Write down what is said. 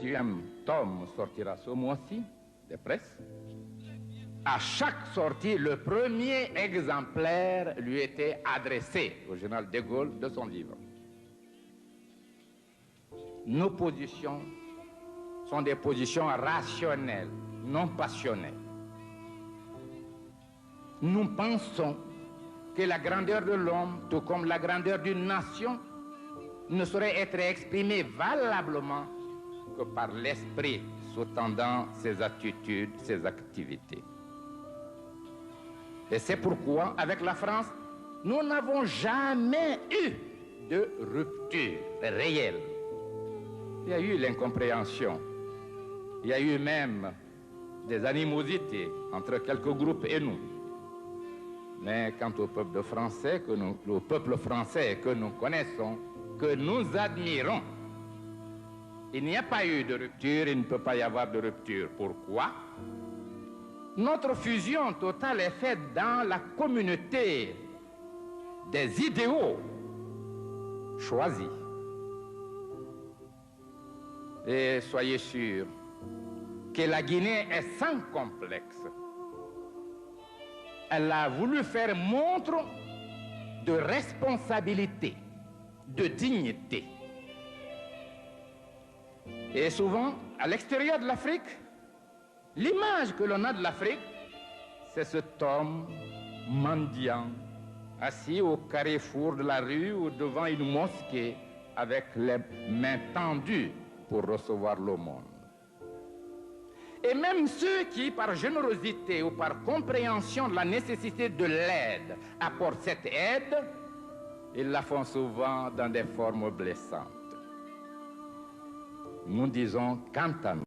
10e tome sortira ce mois-ci, de presse. À chaque sortie, le premier exemplaire lui était adressé au général de Gaulle de son livre. Nos positions sont des positions rationnelles, non passionnelles. Nous pensons que la grandeur de l'homme, tout comme la grandeur d'une nation, ne saurait être exprimée valablement que par l'esprit sous-tendant ses attitudes, ses activités. Et c'est pourquoi, avec la France, nous n'avons jamais eu de rupture réelle. Il y a eu l'incompréhension, il y a eu même des animosités entre quelques groupes et nous. Mais quant au peuple français que nous connaissons, que nous admirons, il n'y a pas eu de rupture, il ne peut pas y avoir de rupture. Pourquoi? Notre fusion totale est faite dans la communauté des idéaux choisis. Et soyez sûrs que la Guinée est sans complexe. Elle a voulu faire montre de responsabilité, de dignité. Et souvent, à l'extérieur de l'Afrique, l'image que l'on a de l'Afrique, c'est cet homme mendiant, assis au carrefour de la rue ou devant une mosquée avec les mains tendues pour recevoir l'aumône. Et même ceux qui, par générosité ou par compréhension de la nécessité de l'aide, apportent cette aide, ils la font souvent dans des formes blessantes. Nous disons quant à nous,